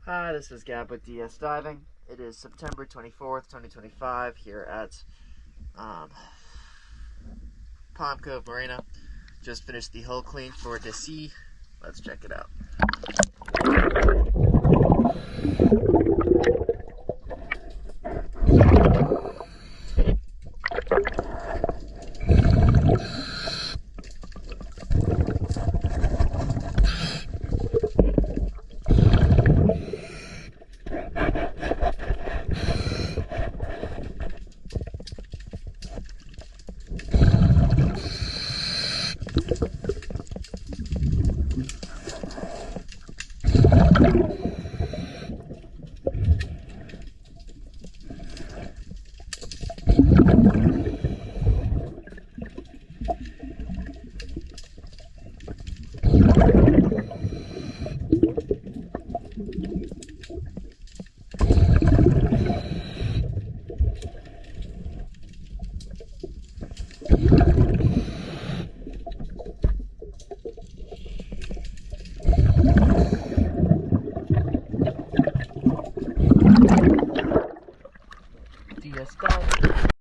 Hi, this is Gab with DS Diving. It is September 24th, 2025 here at Palm Cove Marina. Just finished the hull clean for the sea. Let's check it out. DS Diving.